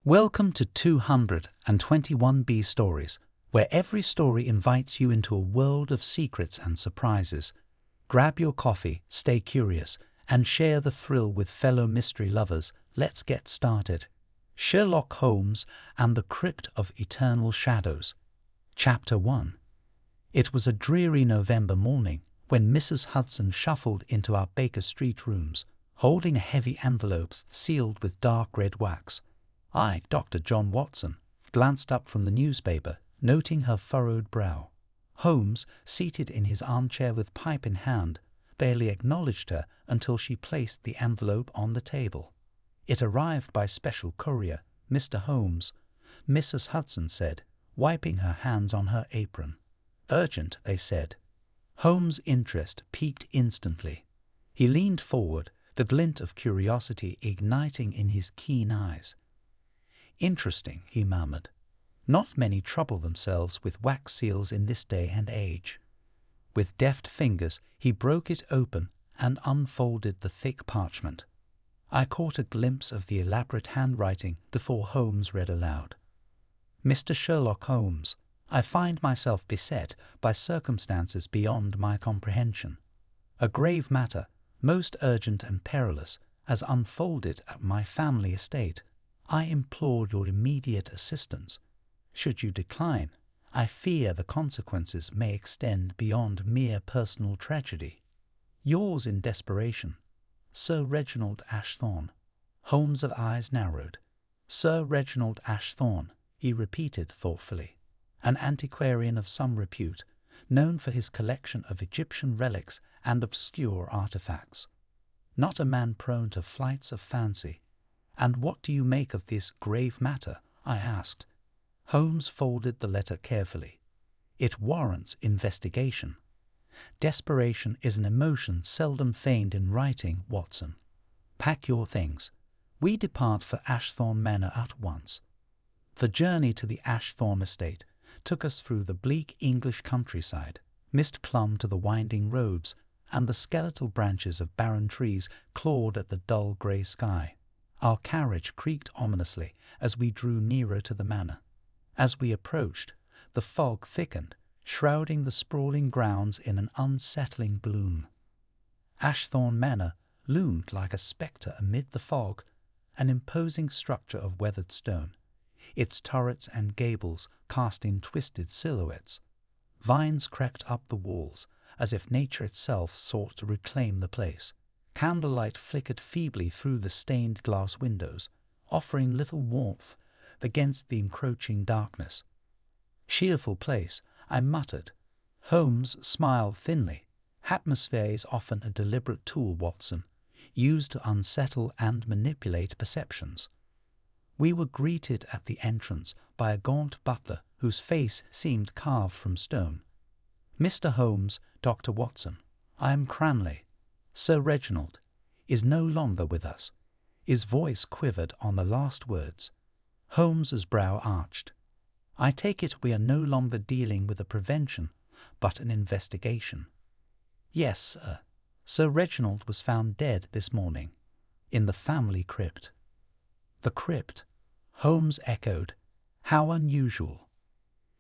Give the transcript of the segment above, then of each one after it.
Welcome to 221B Stories, where every story invites you into a world of secrets and surprises. Grab your coffee, stay curious, and share the thrill with fellow mystery lovers. Let's get started. Sherlock Holmes and the Crypt of Eternal Shadows. Chapter 1. It was a dreary November morning when Mrs. Hudson shuffled into our Baker Street rooms, holding a heavy envelope sealed with dark red wax. I, Dr. John Watson, glanced up from the newspaper, noting her furrowed brow. Holmes, seated in his armchair with pipe in hand, barely acknowledged her until she placed the envelope on the table. "It arrived by special courier, Mr. Holmes," Mrs. Hudson said, wiping her hands on her apron. "Urgent," they said. Holmes' interest piqued instantly. He leaned forward, the glint of curiosity igniting in his keen eyes. "Interesting," he murmured. "Not many trouble themselves with wax seals in this day and age." With deft fingers he broke it open and unfolded the thick parchment. I caught a glimpse of the elaborate handwriting before Holmes read aloud. "Mr. Sherlock Holmes, I find myself beset by circumstances beyond my comprehension. A grave matter, most urgent and perilous, has unfolded at my family estate. I implore your immediate assistance. Should you decline, I fear the consequences may extend beyond mere personal tragedy. Yours in desperation, Sir Reginald Ashthorne." Holmes' eyes narrowed. "Sir Reginald Ashthorne," he repeated thoughtfully. "An antiquarian of some repute, known for his collection of Egyptian relics and obscure artifacts. Not a man prone to flights of fancy. And what do you make of this grave matter?" I asked. Holmes folded the letter carefully. "It warrants investigation. Desperation is an emotion seldom feigned in writing, Watson. Pack your things. We depart for Ashthorne Manor at once." The journey to the Ashthorne estate took us through the bleak English countryside. Mist clung to the winding roads, and the skeletal branches of barren trees clawed at the dull grey sky. Our carriage creaked ominously as we drew nearer to the manor. As we approached, the fog thickened, shrouding the sprawling grounds in an unsettling gloom. Ashthorne Manor loomed like a spectre amid the fog, an imposing structure of weathered stone, its turrets and gables casting twisted silhouettes. Vines crept up the walls, as if nature itself sought to reclaim the place. Candlelight flickered feebly through the stained glass windows, offering little warmth against the encroaching darkness. "Cheerful place," I muttered. Holmes smiled thinly. "Atmosphere is often a deliberate tool, Watson, used to unsettle and manipulate perceptions." We were greeted at the entrance by a gaunt butler whose face seemed carved from stone. "Mr. Holmes, Dr. Watson, I am Cranley. Sir Reginald is no longer with us." His voice quivered on the last words. Holmes's brow arched. "I take it we are no longer dealing with a prevention, but an investigation." "Yes, sir. Sir Reginald was found dead this morning, in the family crypt." "The crypt?" Holmes echoed. "How unusual."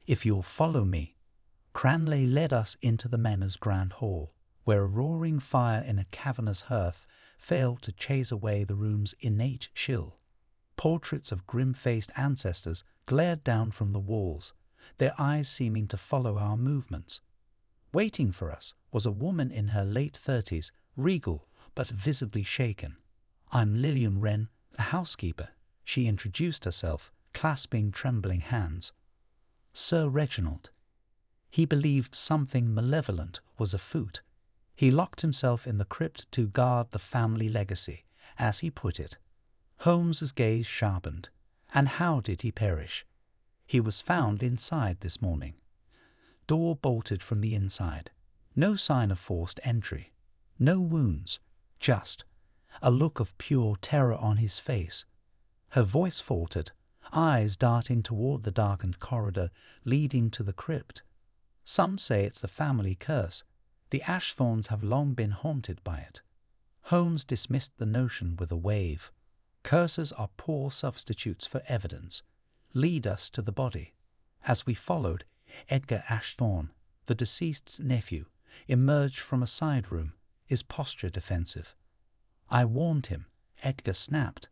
"If you'll follow me." Cranley led us into the manor's grand hall, where a roaring fire in a cavernous hearth failed to chase away the room's innate chill. Portraits of grim-faced ancestors glared down from the walls, their eyes seeming to follow our movements. Waiting for us was a woman in her late 30s, regal but visibly shaken. "I'm Lillian Wren, the housekeeper," she introduced herself, clasping trembling hands. "Sir Reginald." He believed something malevolent was afoot. He locked himself in the crypt to guard the family legacy, as he put it. Holmes's gaze sharpened. "And how did he perish?" "He was found inside this morning. Door bolted from the inside. No sign of forced entry. No wounds. Just a look of pure terror on his face." Her voice faltered, eyes darting toward the darkened corridor leading to the crypt. "Some say it's the family curse. The Ashthornes have long been haunted by it." Holmes dismissed the notion with a wave. Curses are poor substitutes for evidence. Lead us to the body. As we followed, Edgar Ashthorne, the deceased's nephew, emerged from a side room, his posture defensive. I warned him. Edgar snapped,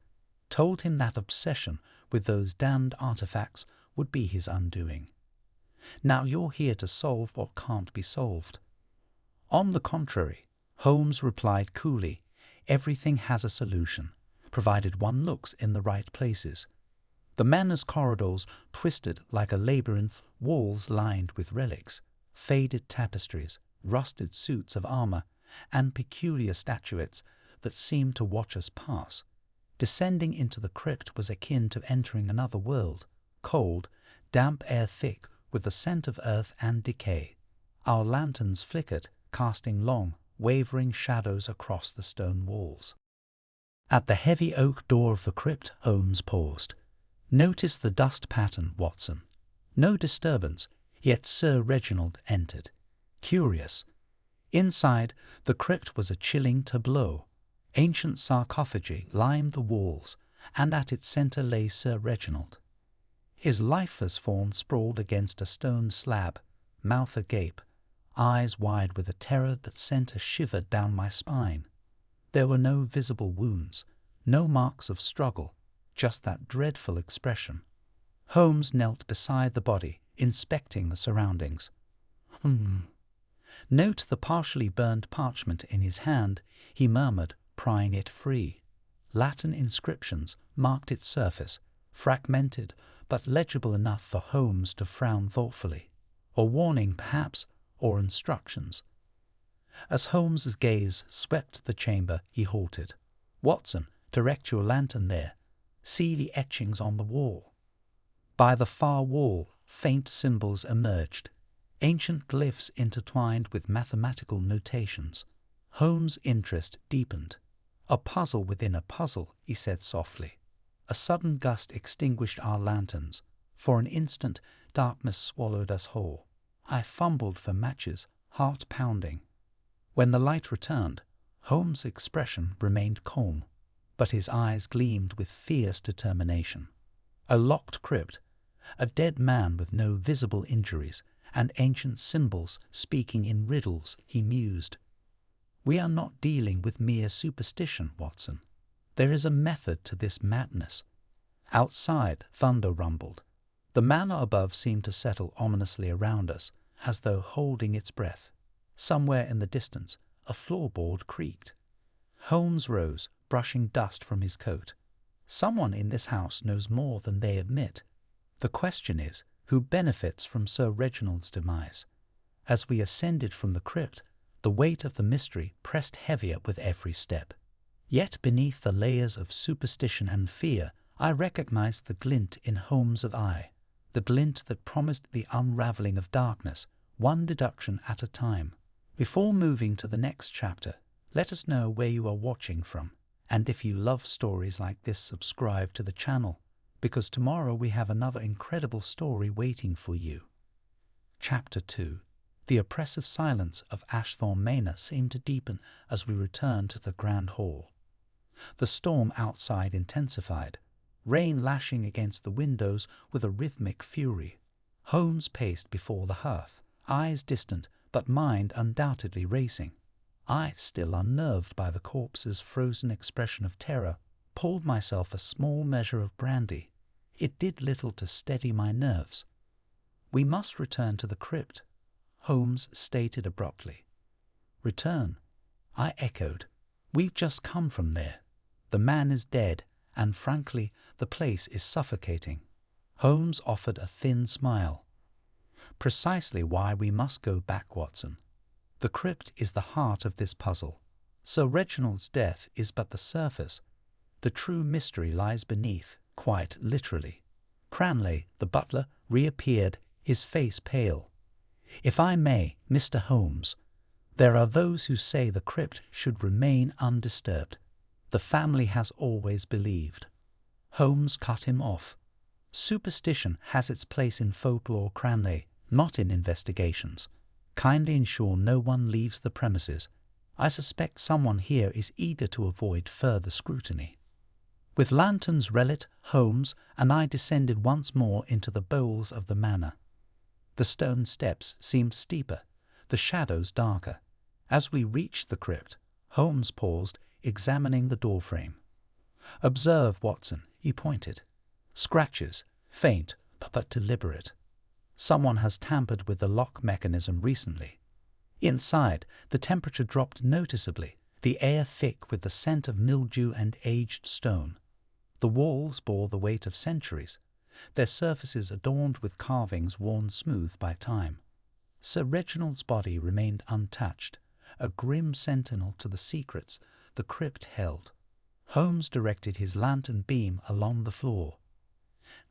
told him that obsession with those damned artifacts would be his undoing. Now you're here to solve what can't be solved. On the contrary, Holmes replied coolly, everything has a solution, provided one looks in the right places. The manor's corridors twisted like a labyrinth, walls lined with relics, faded tapestries, rusted suits of armor, and peculiar statuettes that seemed to watch us pass. Descending into the crypt was akin to entering another world, cold, damp air thick with the scent of earth and decay. Our lanterns flickered, casting long, wavering shadows across the stone walls. At the heavy oak door of the crypt, Holmes paused. Notice the dust pattern, Watson. No disturbance, yet Sir Reginald entered. Curious. Inside, the crypt was a chilling tableau. Ancient sarcophagi lined the walls, and at its centre lay Sir Reginald. His lifeless form sprawled against a stone slab, mouth agape, eyes wide with a terror that sent a shiver down my spine. There were no visible wounds, no marks of struggle, just that dreadful expression. Holmes knelt beside the body, inspecting the surroundings. Note the partially burned parchment in his hand, he murmured, prying it free. Latin inscriptions marked its surface, fragmented but legible enough for Holmes to frown thoughtfully. A warning, perhaps, or instructions. As Holmes's gaze swept the chamber, he halted. Watson, direct your lantern there. See the etchings on the wall. By the far wall, faint symbols emerged, ancient glyphs intertwined with mathematical notations. Holmes' interest deepened. A puzzle within a puzzle, he said softly. A sudden gust extinguished our lanterns. For an instant, darkness swallowed us whole. I fumbled for matches, heart pounding. When the light returned, Holmes' expression remained calm, but his eyes gleamed with fierce determination. A locked crypt, a dead man with no visible injuries, and ancient symbols speaking in riddles, he mused. We are not dealing with mere superstition, Watson. There is a method to this madness. Outside, thunder rumbled. The manor above seemed to settle ominously around us, as though holding its breath. Somewhere in the distance, a floorboard creaked. Holmes rose, brushing dust from his coat. Someone in this house knows more than they admit. The question is, who benefits from Sir Reginald's demise? As we ascended from the crypt, the weight of the mystery pressed heavier with every step. Yet beneath the layers of superstition and fear, I recognized the glint in Holmes' eye, the glint that promised the unraveling of darkness, one deduction at a time. Before moving to the next chapter, let us know where you are watching from, and if you love stories like this, subscribe to the channel, because tomorrow we have another incredible story waiting for you. Chapter 2. The oppressive silence of Ashthorne Manor seemed to deepen as we returned to the grand hall. The storm outside intensified, rain lashing against the windows with a rhythmic fury. Holmes paced before the hearth, eyes distant, but mind undoubtedly racing. I, still unnerved by the corpse's frozen expression of terror, poured myself a small measure of brandy. It did little to steady my nerves. We must return to the crypt, Holmes stated abruptly. Return? I echoed. We've just come from there. The man is dead, and frankly, the place is suffocating. Holmes offered a thin smile. Precisely why we must go back, Watson. The crypt is the heart of this puzzle. Sir Reginald's death is but the surface. The true mystery lies beneath, quite literally. Cranley, the butler, reappeared, his face pale. If I may, Mr. Holmes, there are those who say the crypt should remain undisturbed. The family has always believed. Holmes cut him off. Superstition has its place in folklore, Cranley, not in investigations. Kindly ensure no one leaves the premises. I suspect someone here is eager to avoid further scrutiny. With lanterns relit, Holmes and I descended once more into the bowels of the manor. The stone steps seemed steeper, the shadows darker. As we reached the crypt, Holmes paused, examining the doorframe. "Observe, Watson," he pointed. "Scratches, faint but deliberate. Someone has tampered with the lock mechanism recently." Inside, the temperature dropped noticeably, the air thick with the scent of mildew and aged stone. The walls bore the weight of centuries, their surfaces adorned with carvings worn smooth by time. Sir Reginald's body remained untouched, a grim sentinel to the secrets the crypt held. Holmes directed his lantern beam along the floor.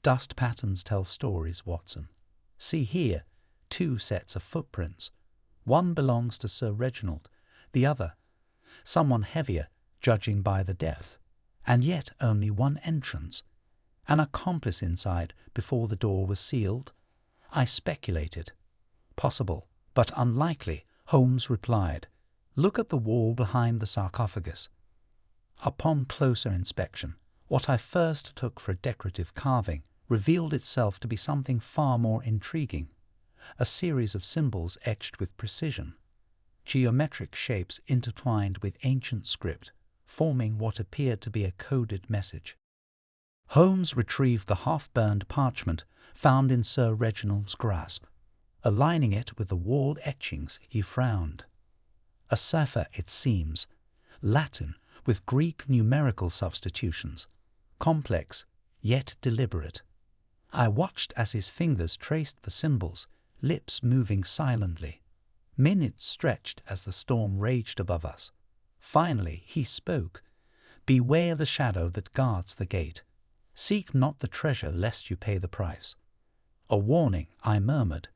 "Dust patterns tell stories, Watson. See here, 2 sets of footprints. One belongs to Sir Reginald, the other someone heavier, judging by the depth. And yet only one entrance. An accomplice inside before the door was sealed?" I speculated. "Possible, but unlikely," Holmes replied. "Look at the wall behind the sarcophagus." Upon closer inspection, what I first took for a decorative carving revealed itself to be something far more intriguing. A series of symbols etched with precision. Geometric shapes intertwined with ancient script, forming what appeared to be a coded message. Holmes retrieved the half-burned parchment found in Sir Reginald's grasp. Aligning it with the wall etchings, he frowned. A cipher, it seems, Latin with Greek numerical substitutions, complex yet deliberate. I watched as his fingers traced the symbols, lips moving silently. Minutes stretched as the storm raged above us. Finally he spoke. "Beware the shadow that guards the gate. Seek not the treasure lest you pay the price." "A warning," I murmured.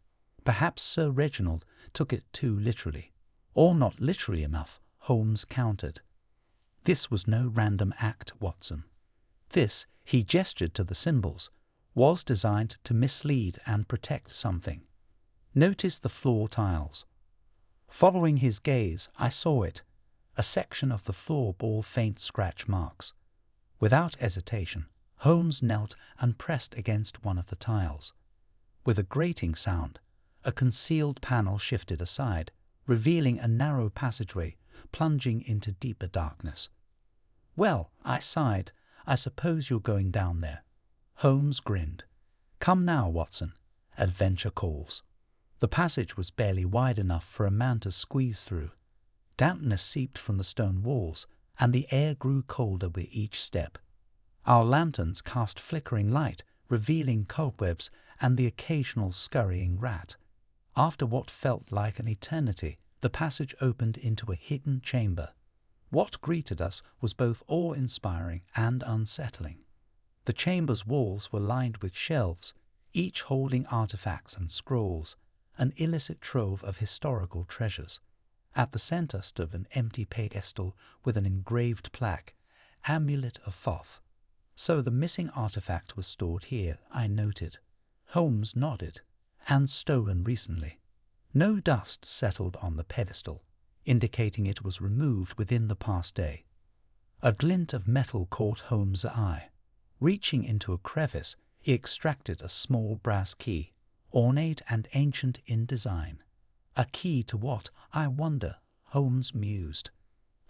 Perhaps Sir Reginald took it too literally. Or not literally enough, Holmes countered. "This was no random act, Watson. This," he gestured to the symbols, "was designed to mislead and protect something. Notice the floor tiles." Following his gaze, I saw it. A section of the floor bore faint scratch marks. Without hesitation, Holmes knelt and pressed against one of the tiles. With a grating sound, a concealed panel shifted aside, revealing a narrow passageway plunging into deeper darkness. "Well," I sighed, "I suppose you're going down there." Holmes grinned. "Come now, Watson. Adventure calls." The passage was barely wide enough for a man to squeeze through. Dampness seeped from the stone walls, and the air grew colder with each step. Our lanterns cast flickering light, revealing cobwebs and the occasional scurrying rat. After what felt like an eternity, the passage opened into a hidden chamber. What greeted us was both awe-inspiring and unsettling. The chamber's walls were lined with shelves, each holding artifacts and scrolls, an illicit trove of historical treasures. At the center stood an empty pedestal with an engraved plaque, "Amulet of Thoth." So the missing artifact was stored here, I noted. Holmes nodded. "And stolen recently." No dust settled on the pedestal, indicating it was removed within the past day. A glint of metal caught Holmes' eye. Reaching into a crevice, he extracted a small brass key, ornate and ancient in design. A key to what, I wonder, Holmes mused.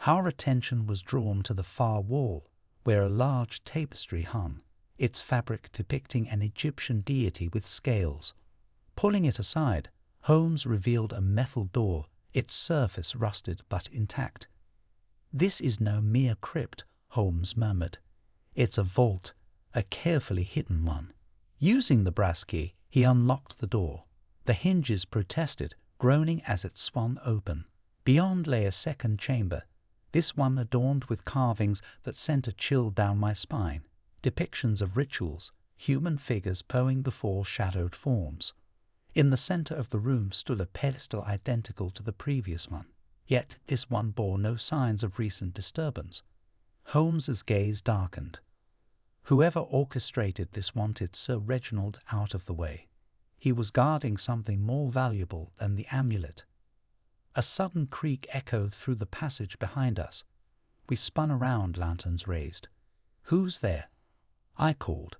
Our attention was drawn to the far wall, where a large tapestry hung, its fabric depicting an Egyptian deity with scales. Pulling it aside, Holmes revealed a metal door, its surface rusted but intact. "This is no mere crypt," Holmes murmured. "It's a vault, a carefully hidden one." Using the brass key, he unlocked the door. The hinges protested, groaning as it swung open. Beyond lay a second chamber, this one adorned with carvings that sent a chill down my spine, depictions of rituals, human figures bowing before shadowed forms. In the center of the room stood a pedestal identical to the previous one, yet this one bore no signs of recent disturbance. Holmes's gaze darkened. Whoever orchestrated this wanted Sir Reginald out of the way. He was guarding something more valuable than the amulet. A sudden creak echoed through the passage behind us. We spun around, lanterns raised. "Who's there?" I called.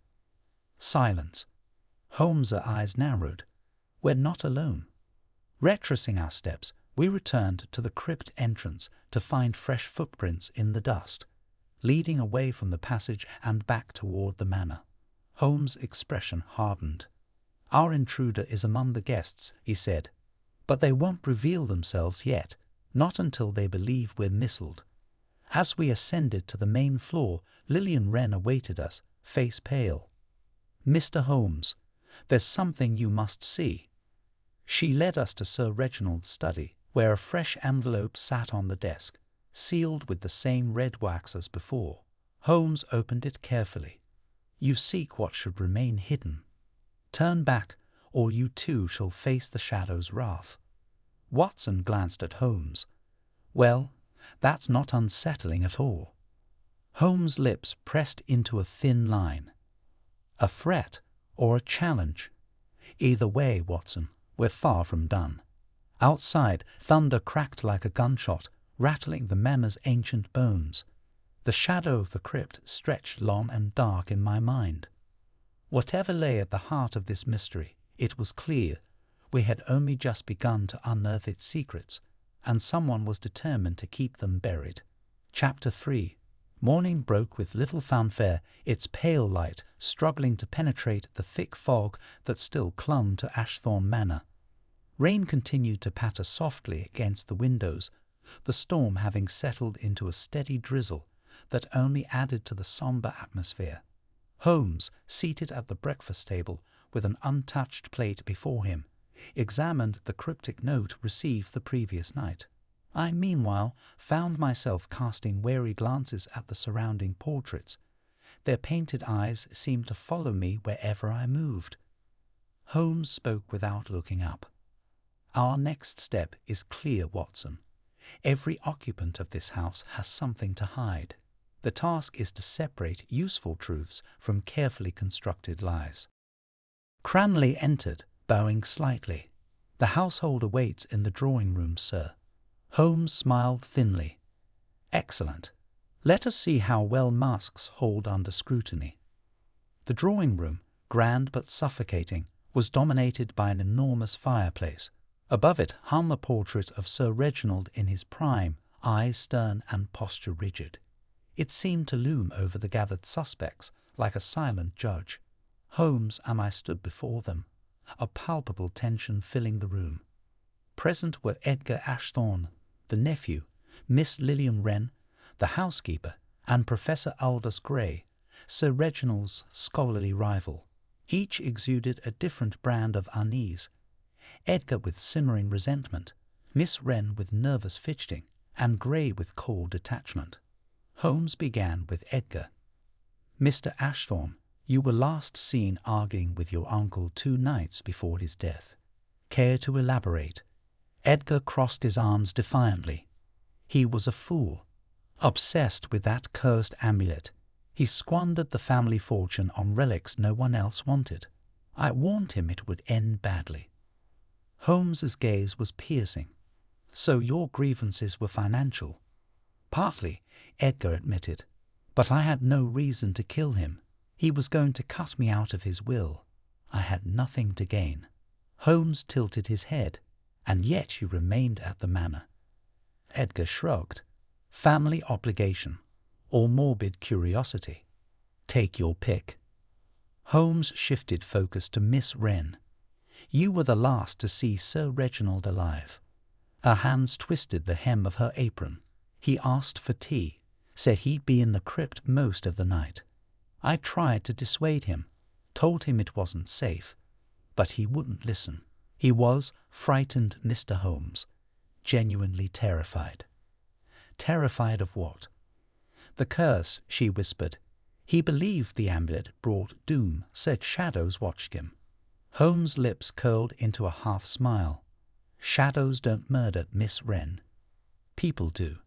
Silence. Holmes' eyes narrowed. "We're not alone." Retracing our steps, we returned to the crypt entrance to find fresh footprints in the dust, leading away from the passage and back toward the manor. Holmes' expression hardened. "Our intruder is among the guests," he said, "but they won't reveal themselves yet, not until they believe we're missiled." As we ascended to the main floor, Lillian Wren awaited us, face pale. "Mr. Holmes, there's something you must see." She led us to Sir Reginald's study, where a fresh envelope sat on the desk, sealed with the same red wax as before. Holmes opened it carefully. "You seek what should remain hidden. Turn back, or you too shall face the shadow's wrath." Watson glanced at Holmes. "Well, that's not unsettling at all." Holmes' lips pressed into a thin line. "A threat or a challenge? Either way, Watson, we're far from done." Outside, thunder cracked like a gunshot, rattling the manor's ancient bones. The shadow of the crypt stretched long and dark in my mind. Whatever lay at the heart of this mystery, it was clear we had only just begun to unearth its secrets, and someone was determined to keep them buried. Chapter 3. Morning broke with little fanfare, its pale light struggling to penetrate the thick fog that still clung to Ashthorne Manor. Rain continued to patter softly against the windows, the storm having settled into a steady drizzle that only added to the sombre atmosphere. Holmes, seated at the breakfast table with an untouched plate before him, examined the cryptic note received the previous night. I, meanwhile, found myself casting wary glances at the surrounding portraits. Their painted eyes seemed to follow me wherever I moved. Holmes spoke without looking up. "Our next step is clear, Watson. Every occupant of this house has something to hide. The task is to separate useful truths from carefully constructed lies." Cranley entered, bowing slightly. "The household awaits in the drawing-room, sir." Holmes smiled thinly. "Excellent. Let us see how well masks hold under scrutiny." The drawing-room, grand but suffocating, was dominated by an enormous fireplace. Above it hung the portrait of Sir Reginald in his prime, eyes stern and posture rigid. It seemed to loom over the gathered suspects like a silent judge. Holmes and I stood before them, a palpable tension filling the room. Present were Edgar Ashthorne, the nephew, Miss Lillian Wren, the housekeeper, and Professor Aldous Gray, Sir Reginald's scholarly rival. Each exuded a different brand of unease. Edgar with simmering resentment, Miss Wren with nervous fidgeting, and Gray with cold detachment. Holmes began with Edgar. "Mr. Ashthorne, you were last seen arguing with your uncle 2 nights before his death. Care to elaborate?" Edgar crossed his arms defiantly. "He was a fool, obsessed with that cursed amulet. He squandered the family fortune on relics no one else wanted. I warned him it would end badly." Holmes's gaze was piercing. "So your grievances were financial?" "Partly," Edgar admitted. "But I had no reason to kill him. He was going to cut me out of his will. I had nothing to gain." Holmes tilted his head. "And yet you remained at the manor." Edgar shrugged. "Family obligation, or morbid curiosity. Take your pick." Holmes shifted focus to Miss Wren. "You were the last to see Sir Reginald alive." Her hands twisted the hem of her apron. "He asked for tea, said he'd be in the crypt most of the night. I tried to dissuade him, told him it wasn't safe, but he wouldn't listen. He was frightened, Mr. Holmes, genuinely terrified." "Terrified of what?" "The curse," she whispered. "He believed the amulet brought doom, said shadows watched him." Holmes' lips curled into a half-smile. "Shadows don't murder, Miss Wren. People do."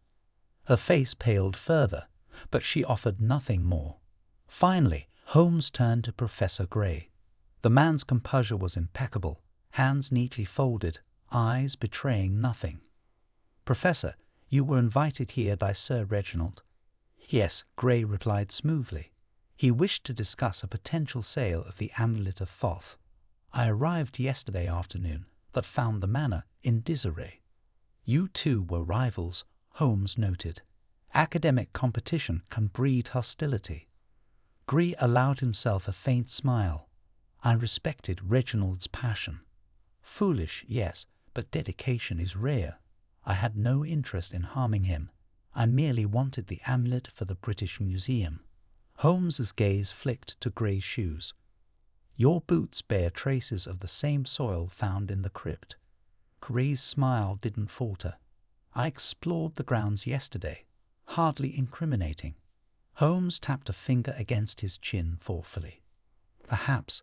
Her face paled further, but she offered nothing more. Finally, Holmes turned to Professor Gray. The man's composure was impeccable, hands neatly folded, eyes betraying nothing. "Professor, you were invited here by Sir Reginald. Yes, Gray replied smoothly. He wished to discuss a potential sale of the amulet of Thoth. I arrived yesterday afternoon, but found the manor in disarray. You two were rivals, Holmes noted. Academic competition can breed hostility. Gray allowed himself a faint smile. I respected Reginald's passion. Foolish, yes, but dedication is rare. I had no interest in harming him. I merely wanted the amulet for the British Museum. Holmes's gaze flicked to Gray's shoes. Your boots bear traces of the same soil found in the crypt. Gray's smile didn't falter. I explored the grounds yesterday. Hardly incriminating. Holmes tapped a finger against his chin thoughtfully. Perhaps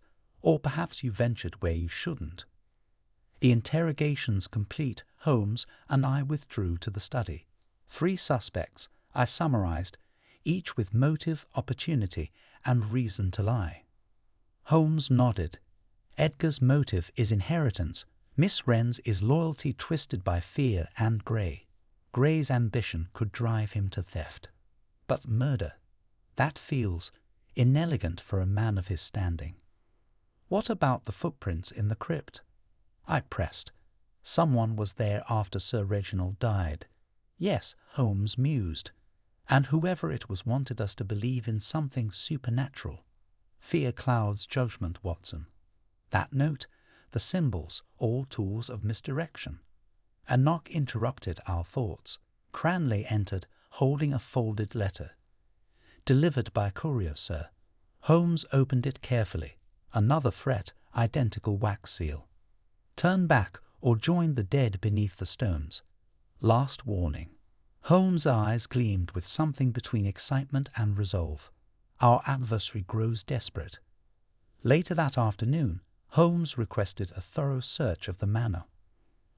you ventured where you shouldn't. The interrogations complete, Holmes and I withdrew to the study. 3 suspects, I summarized, each with motive, opportunity, and reason to lie. Holmes nodded. Edgar's motive is inheritance. Miss Wren's is loyalty twisted by fear and Gray. Gray's ambition could drive him to theft. But murder, that feels inelegant for a man of his standing. What about the footprints in the crypt? I pressed. Someone was there after Sir Reginald died. Yes, Holmes mused. And whoever it was wanted us to believe in something supernatural. Fear clouds judgment, Watson. That note, the symbols, all tools of misdirection. A knock interrupted our thoughts. Cranley entered, holding a folded letter. Delivered by courier, sir. Holmes opened it carefully. Another threat, identical wax seal. Turn back or join the dead beneath the stones. Last warning. Holmes' eyes gleamed with something between excitement and resolve. Our adversary grows desperate. Later that afternoon, Holmes requested a thorough search of the manor.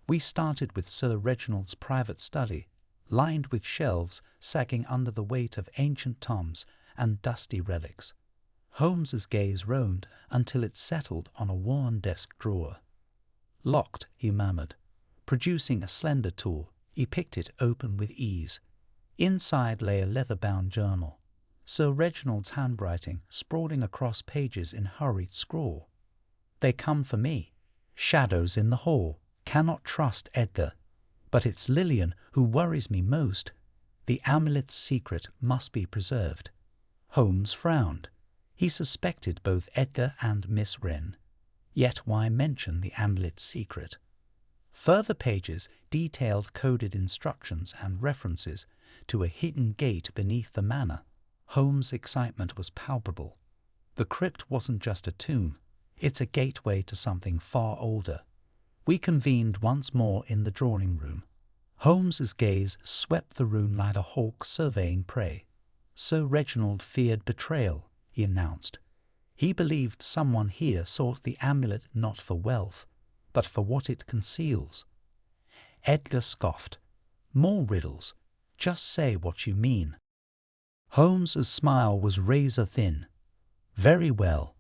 We started with Sir Reginald's private study, lined with shelves sagging under the weight of ancient tomes and dusty relics. Holmes's gaze roamed until it settled on a worn desk drawer. Locked, he murmured. Producing a slender tool, he picked it open with ease. Inside lay a leather-bound journal. Sir Reginald's handwriting sprawling across pages in hurried scrawl. They come for me. Shadows in the hall. Cannot trust Edgar. But it's Lillian who worries me most. The amulet's secret must be preserved. Holmes frowned. He suspected both Edgar and Miss Wren. Yet why mention the amulet's secret? Further pages detailed coded instructions and references to a hidden gate beneath the manor. Holmes' excitement was palpable. The crypt wasn't just a tomb. It's a gateway to something far older. We convened once more in the drawing room. Holmes's gaze swept the room like a hawk surveying prey. Sir Reginald feared betrayal, he announced. He believed someone here sought the amulet not for wealth, but for what it conceals. Edgar scoffed. More riddles. Just say what you mean. Holmes's smile was razor-thin. Very well.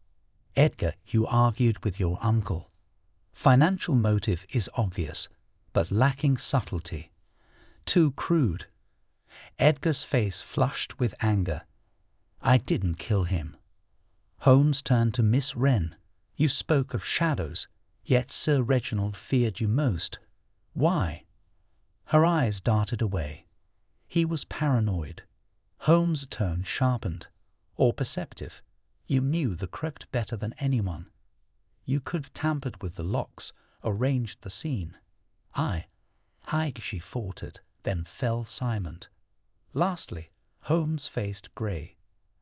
Edgar, you argued with your uncle. Financial motive is obvious, but lacking subtlety. Too crude. Edgar's face flushed with anger. I didn't kill him. Holmes turned to Miss Wren. You spoke of shadows, yet Sir Reginald feared you most. Why? Her eyes darted away. He was paranoid. Holmes' tone sharpened. Or perceptive. You knew the crypt better than anyone. You could have tampered with the locks, arranged the scene. I, she faltered, then fell silent. Lastly, Holmes faced Gray.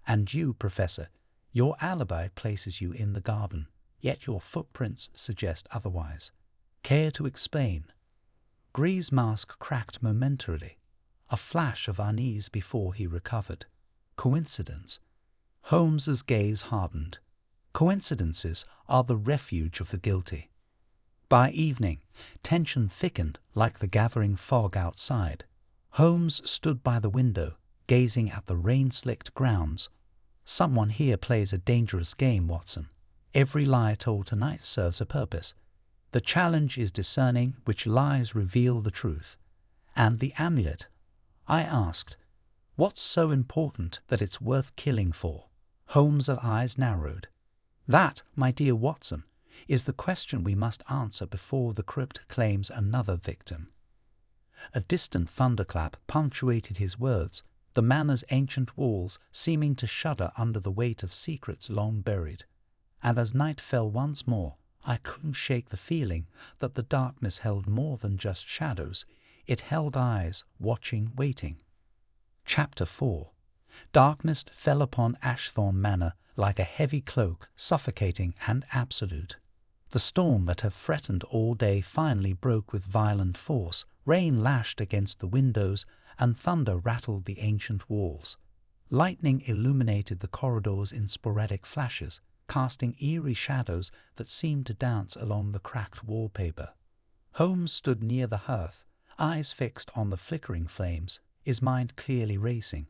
And you, Professor, your alibi places you in the garden, yet your footprints suggest otherwise. Care to explain? Gray's mask cracked momentarily, a flash of unease before he recovered. Coincidence? Holmes's gaze hardened. Coincidences are the refuge of the guilty. By evening, tension thickened like the gathering fog outside. Holmes stood by the window, gazing at the rain-slicked grounds. Someone here plays a dangerous game, Watson. Every lie told tonight serves a purpose. The challenge is discerning which lies reveal the truth. And the amulet? I asked. What's so important that it's worth killing for? Holmes' eyes narrowed. That, my dear Watson, is the question we must answer before the crypt claims another victim. A distant thunderclap punctuated his words, the manor's ancient walls seeming to shudder under the weight of secrets long buried. And as night fell once more, I couldn't shake the feeling that the darkness held more than just shadows. It held eyes, watching, waiting. Chapter 4. Darkness fell upon Ashthorne Manor like a heavy cloak, suffocating and absolute. The storm that had threatened all day finally broke with violent force. Rain lashed against the windows, and thunder rattled the ancient walls. Lightning illuminated the corridors in sporadic flashes, casting eerie shadows that seemed to dance along the cracked wallpaper. Holmes stood near the hearth, eyes fixed on the flickering flames, his mind clearly racing.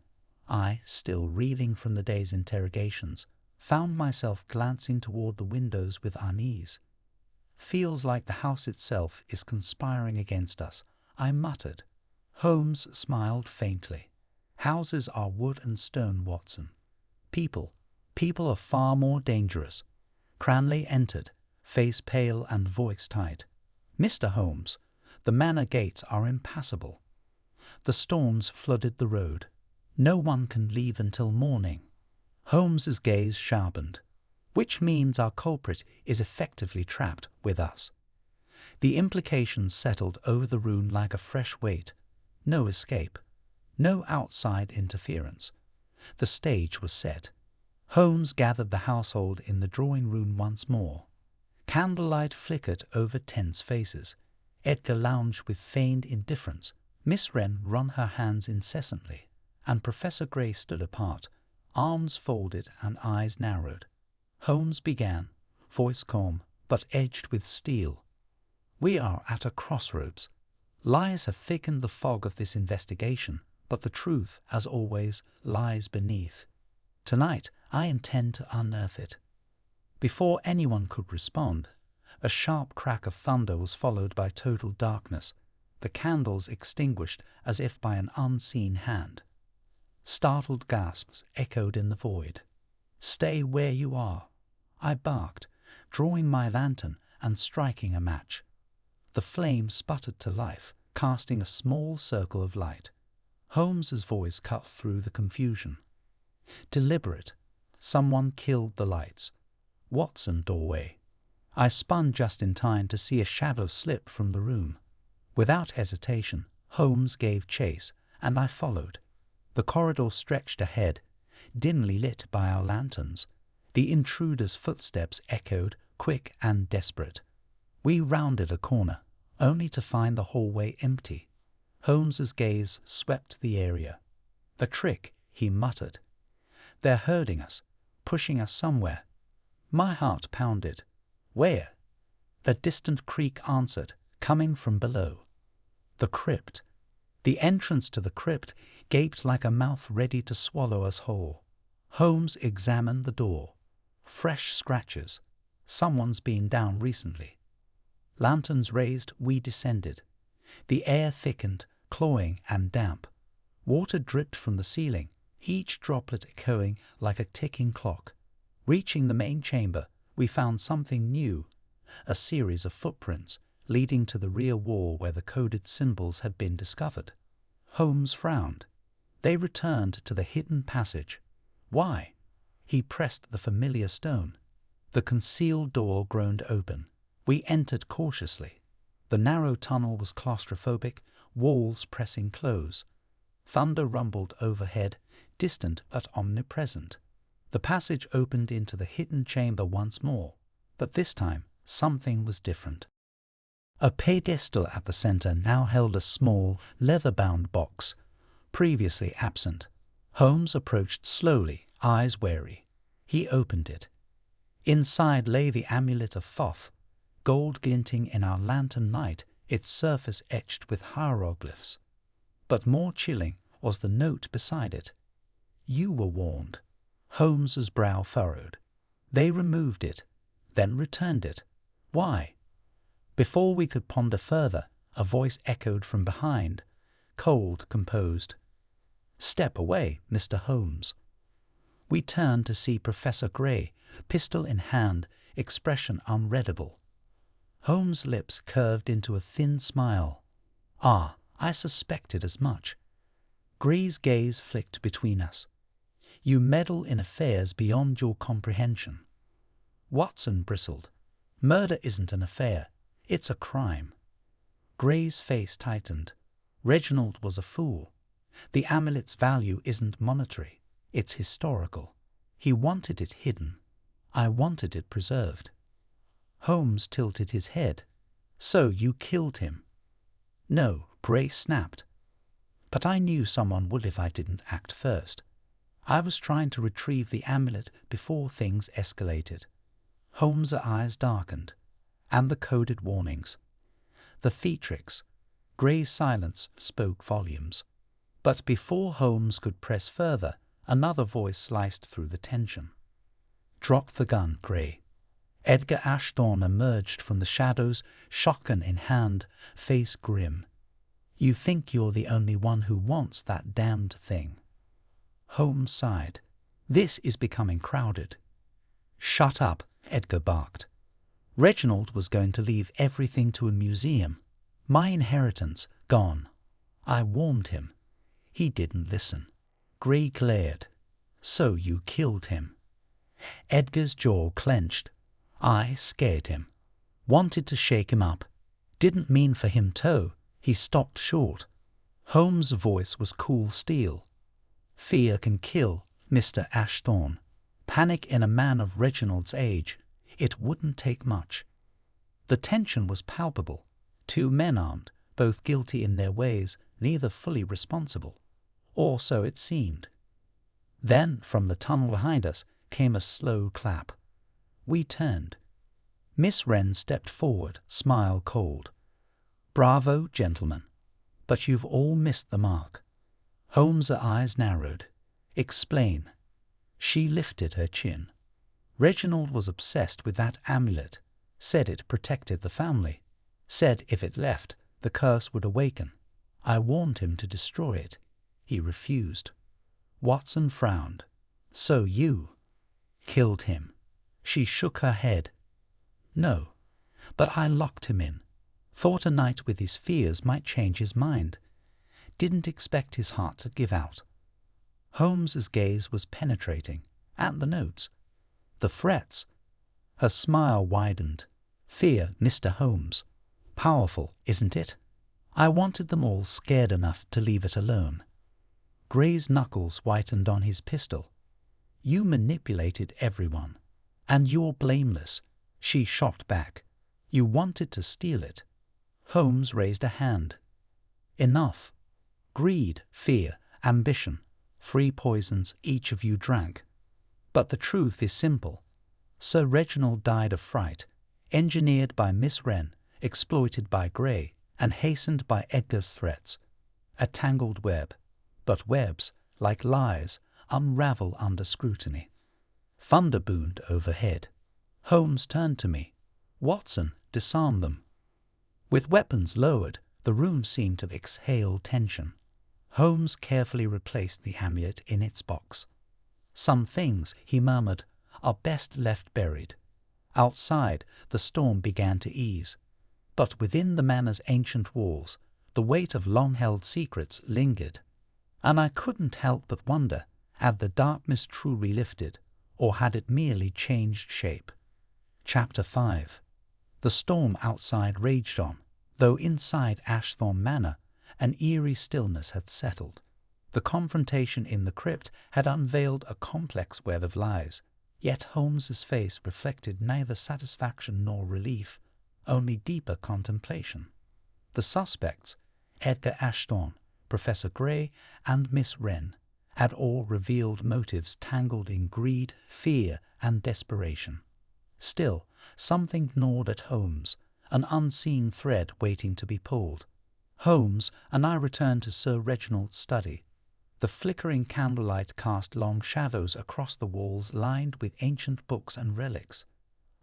I, still reeling from the day's interrogations, found myself glancing toward the windows with unease. "Feels like the house itself is conspiring against us," I muttered. Holmes smiled faintly. "Houses are wood and stone, Watson. People are far more dangerous." Cranley entered, face pale and voice tight. "Mr. Holmes, the manor gates are impassable. The storms flooded the road. No one can leave until morning." Holmes's gaze sharpened. "Which means our culprit is effectively trapped with us." The implications settled over the room like a fresh weight. No escape. No outside interference. The stage was set. Holmes gathered the household in the drawing-room once more. Candlelight flickered over tense faces. Edgar lounged with feigned indifference. Miss Wren wrung her hands incessantly, and Professor Gray stood apart, arms folded and eyes narrowed. Holmes began, voice calm, but edged with steel. "We are at a crossroads. Lies have thickened the fog of this investigation, but the truth, as always, lies beneath. Tonight, I intend to unearth it." Before anyone could respond, a sharp crack of thunder was followed by total darkness, the candles extinguished as if by an unseen hand. Startled gasps echoed in the void. "Stay where you are," I barked, drawing my lantern and striking a match. The flame sputtered to life, casting a small circle of light. Holmes's voice cut through the confusion. "Deliberate. Someone killed the lights. Watson, doorway." I spun just in time to see a shadow slip from the room. Without hesitation, Holmes gave chase, and I followed. The corridor stretched ahead, dimly lit by our lanterns. The intruder's footsteps echoed, quick and desperate. We rounded a corner, only to find the hallway empty. Holmes's gaze swept the area. "The trick," he muttered. "They're herding us, pushing us somewhere." My heart pounded. "Where?" The distant creak answered, coming from below. The crypt. The entrance to the crypt gaped like a mouth ready to swallow us whole. Holmes examined the door. Fresh scratches. Someone's been down recently. Lanterns raised, we descended. The air thickened, cloying and damp. Water dripped from the ceiling, each droplet echoing like a ticking clock. Reaching the main chamber, we found something new, a series of footprints leading to the rear wall where the coded symbols had been discovered. Holmes frowned. They returned to the hidden passage. Why? He pressed the familiar stone. The concealed door groaned open. We entered cautiously. The narrow tunnel was claustrophobic, walls pressing close. Thunder rumbled overhead, distant but omnipresent. The passage opened into the hidden chamber once more, but this time something was different. A pedestal at the center now held a small, leather-bound box, previously absent. Holmes approached slowly, eyes wary. He opened it. Inside lay the amulet of Thoth, gold glinting in our lantern light, its surface etched with hieroglyphs. But more chilling was the note beside it. "You were warned." Holmes's brow furrowed. "They removed it, then returned it. Why?" Before we could ponder further, a voice echoed from behind, cold, composed. "Step away, Mr. Holmes." We turned to see Professor Gray, pistol in hand, expression unreadable. Holmes' lips curved into a thin smile. "Ah, I suspected as much." Gray's gaze flicked between us. "You meddle in affairs beyond your comprehension." Watson bristled. "Murder isn't an affair. It's a crime." Gray's face tightened. Reginald was a fool. The amulet's value isn't monetary. It's historical. He wanted it hidden. I wanted it preserved. Holmes tilted his head. "So you killed him?" "No," Gray snapped. "But I knew someone would if I didn't act first. I was trying to retrieve the amulet before things escalated." Holmes' eyes darkened. "And the coded warnings." "The theatrics." Gray's silence spoke volumes. But before Holmes could press further, another voice sliced through the tension. "Drop the gun, Gray." Edgar Ashthorne emerged from the shadows, shotgun in hand, face grim. "You think you're the only one who wants that damned thing." Holmes sighed. "This is becoming crowded." "Shut up," Edgar barked. "Reginald was going to leave everything to a museum. My inheritance gone. I warned him. He didn't listen." Gray glared. "So you killed him?" Edgar's jaw clenched. "I scared him. Wanted to shake him up. Didn't mean for him to." He stopped short. Holmes' voice was cool steel. "Fear can kill, Mr. Ashthorne. Panic in a man of Reginald's age. It wouldn't take much." The tension was palpable. Two men armed, both guilty in their ways, neither fully responsible. Or so it seemed. Then, from the tunnel behind us, came a slow clap. We turned. Miss Wren stepped forward, smile cold. "Bravo, gentlemen. But you've all missed the mark." Holmes' eyes narrowed. "Explain." She lifted her chin. "Reginald was obsessed with that amulet. Said it protected the family. Said if it left, the curse would awaken. I warned him to destroy it. He refused." Watson frowned. "So you killed him?" She shook her head. "No, but I locked him in. Thought a night with his fears might change his mind. Didn't expect his heart to give out." Holmes's gaze was penetrating. At the notes. The frets. Her smile widened. "Fear, Mr. Holmes. Powerful, isn't it? I wanted them all scared enough to leave it alone." Gray's knuckles whitened on his pistol. "You manipulated everyone. And you're blameless." She shot back. "You wanted to steal it." Holmes raised a hand. "Enough. Greed, fear, ambition. 3 poisons each of you drank. But the truth is simple. Sir Reginald died of fright, engineered by Miss Wren, exploited by Gray, and hastened by Edgar's threats. A tangled web. But webs, like lies, unravel under scrutiny." Thunder boomed overhead. Holmes turned to me. "Watson, disarm them." With weapons lowered, the room seemed to exhale tension. Holmes carefully replaced the amulet in its box. "Some things," he murmured, "are best left buried." Outside, the storm began to ease. But within the manor's ancient walls, the weight of long-held secrets lingered. And I couldn't help but wonder, had the darkness truly lifted, or had it merely changed shape? Chapter 5. The storm outside raged on, though inside Ashthorne Manor an eerie stillness had settled. The confrontation in the crypt had unveiled a complex web of lies, yet Holmes's face reflected neither satisfaction nor relief, only deeper contemplation. The suspects, Edgar Ashthorne, Professor Gray, and Miss Wren, had all revealed motives tangled in greed, fear, and desperation. Still, something gnawed at Holmes, an unseen thread waiting to be pulled. Holmes and I returned to Sir Reginald's study. The flickering candlelight cast long shadows across the walls lined with ancient books and relics.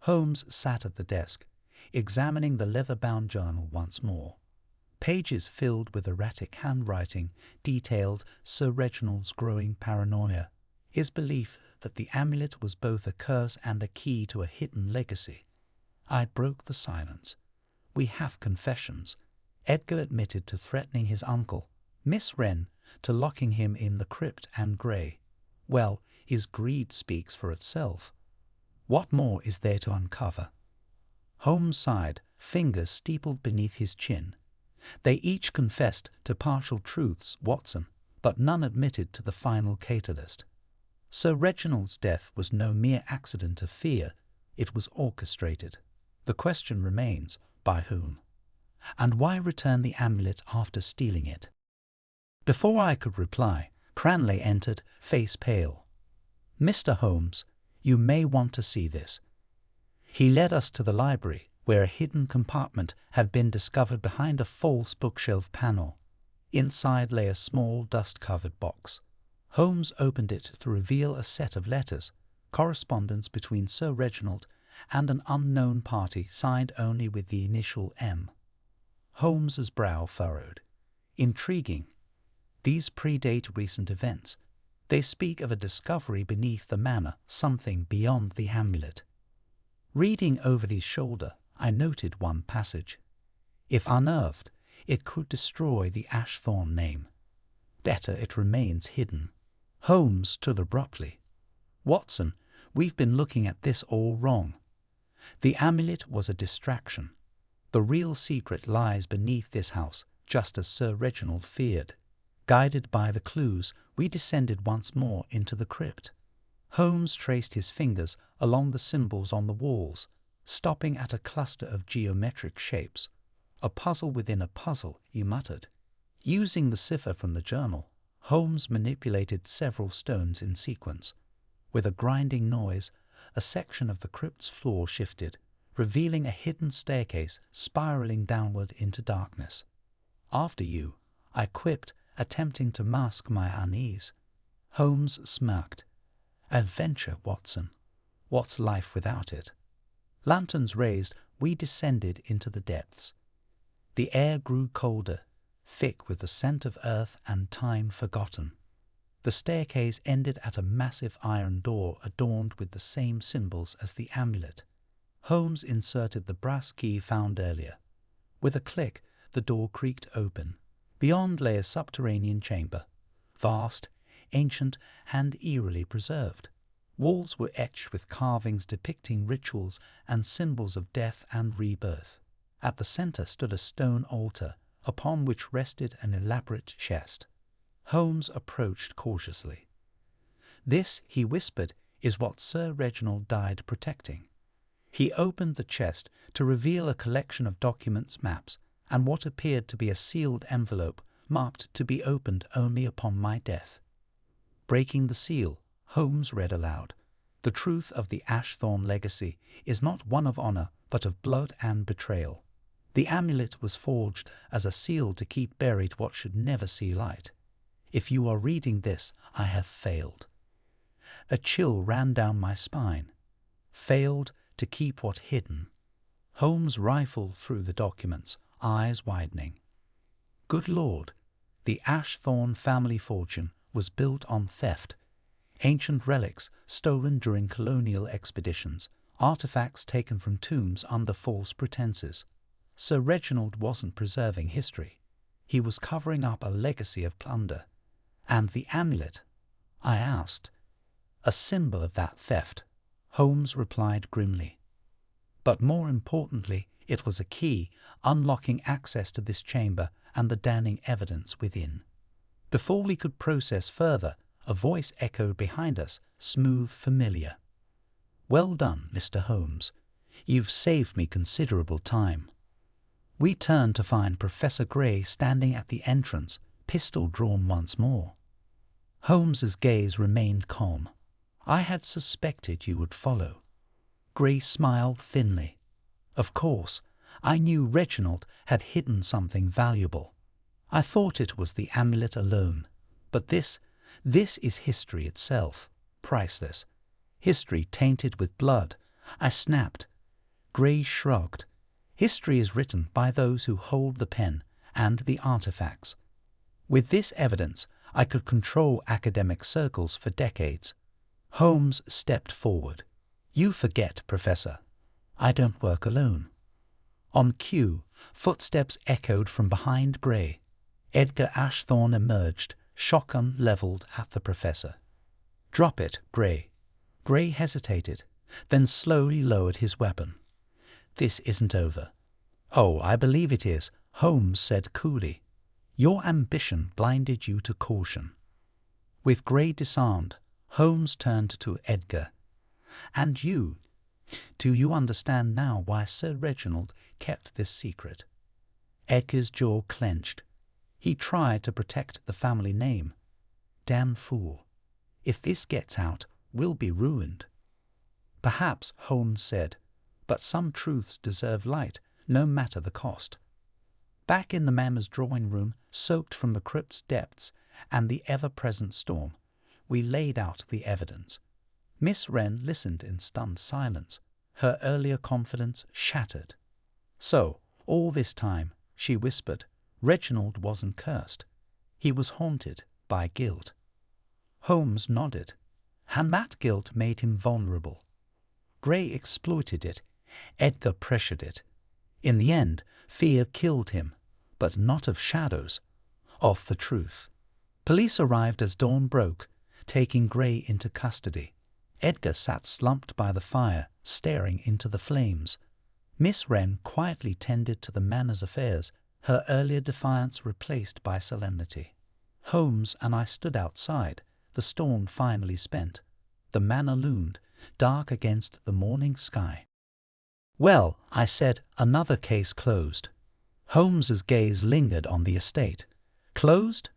Holmes sat at the desk, examining the leather-bound journal once more. Pages filled with erratic handwriting detailed Sir Reginald's growing paranoia, his belief that the amulet was both a curse and a key to a hidden legacy. I broke the silence. "We have confessions." Edgar admitted to threatening his uncle, Miss Wren to locking him in the crypt, and Grey. Well, his greed speaks for itself. What more is there to uncover? Holmes sighed, fingers steepled beneath his chin. They each confessed to partial truths, Watson, but none admitted to the final catalyst. Sir Reginald's death was no mere accident of fear, it was orchestrated. The question remains, by whom? And why return the amulet after stealing it? Before I could reply, Cranley entered, face pale. "Mr. Holmes, you may want to see this." He led us to the library, where a hidden compartment had been discovered behind a false bookshelf panel. Inside lay a small dust-covered box. Holmes opened it to reveal a set of letters, correspondence between Sir Reginald and an unknown party signed only with the initial M. Holmes's brow furrowed. Intriguing. These predate recent events. They speak of a discovery beneath the manor, something beyond the amulet. Reading over his shoulder, I noted one passage. If unearthed, it could destroy the Ashthorne name. Better it remains hidden. Holmes stood abruptly. "Watson, we've been looking at this all wrong. The amulet was a distraction. The real secret lies beneath this house, just as Sir Reginald feared." Guided by the clues, we descended once more into the crypt. Holmes traced his fingers along the symbols on the walls, stopping at a cluster of geometric shapes. "A puzzle within a puzzle," he muttered. Using the cipher from the journal, Holmes manipulated several stones in sequence. With a grinding noise, a section of the crypt's floor shifted, revealing a hidden staircase spiraling downward into darkness. "After you," I quipped, attempting to mask my unease. Holmes smirked. "Adventure, Watson. What's life without it?" Lanterns raised, we descended into the depths. The air grew colder, thick with the scent of earth and time forgotten. The staircase ended at a massive iron door adorned with the same symbols as the amulet. Holmes inserted the brass key found earlier. With a click, the door creaked open. Beyond lay a subterranean chamber, vast, ancient, and eerily preserved. Walls were etched with carvings depicting rituals and symbols of death and rebirth. At the center stood a stone altar, upon which rested an elaborate chest. Holmes approached cautiously. "This," he whispered, "is what Sir Reginald died protecting." He opened the chest to reveal a collection of documents, maps, and what appeared to be a sealed envelope marked to be opened only upon my death. Breaking the seal, Holmes read aloud, "The truth of the Ashthorne legacy is not one of honor, but of blood and betrayal. The amulet was forged as a seal to keep buried what should never see light. If you are reading this, I have failed." A chill ran down my spine. Failed to keep what hidden? Holmes rifled through the documents, eyes widening. Good Lord, the Ashthorne family fortune was built on theft. Ancient relics stolen during colonial expeditions, artifacts taken from tombs under false pretenses. Sir Reginald wasn't preserving history. He was covering up a legacy of plunder. And the amulet? I asked. A symbol of that theft, Holmes replied grimly. But more importantly, it was a key, unlocking access to this chamber and the damning evidence within. Before we could process further, a voice echoed behind us, smooth, familiar. "Well done, Mr. Holmes. You've saved me considerable time." We turned to find Professor Grey standing at the entrance, pistol drawn once more. Holmes's gaze remained calm. "I had suspected you would follow." Grey smiled thinly. "Of course, I knew Reginald had hidden something valuable. I thought it was the amulet alone. But this is history itself, priceless. History tainted with blood." I snapped. Grey shrugged. "History is written by those who hold the pen, and the artifacts. With this evidence, I could control academic circles for decades. Holmes stepped forward. "You forget, Professor. I don't work alone." On cue, footsteps echoed from behind Gray. Edgar Ashthorne emerged, shotgun leveled at the professor. "Drop it, Gray." Gray hesitated, then slowly lowered his weapon. "This isn't over." "Oh, I believe it is," Holmes said coolly. "Your ambition blinded you to caution." With Gray disarmed, Holmes turned to Edgar. "And you, do you understand now why Sir Reginald kept this secret?" Edgar's jaw clenched. He tried to protect the family name. "Damn fool. If this gets out, we'll be ruined." "Perhaps," Holmes said, "but some truths deserve light, no matter the cost." Back in the Manor's drawing room, soaked from the crypt's depths and the ever-present storm, we laid out the evidence. Miss Wren listened in stunned silence, her earlier confidence shattered. "So, all this time," she whispered, "Reginald wasn't cursed. He was haunted by guilt." Holmes nodded. "And that guilt made him vulnerable. Gray exploited it. Edgar pressured it. In the end, fear killed him, but not of shadows, of the truth." Police arrived as dawn broke, taking Gray into custody. Edgar sat slumped by the fire, staring into the flames. Miss Wren quietly tended to the Manor's affairs, her earlier defiance replaced by solemnity. Holmes and I stood outside, the storm finally spent. The Manor loomed, dark against the morning sky. "Well," I said, "another case closed." Holmes's gaze lingered on the estate. "Closed?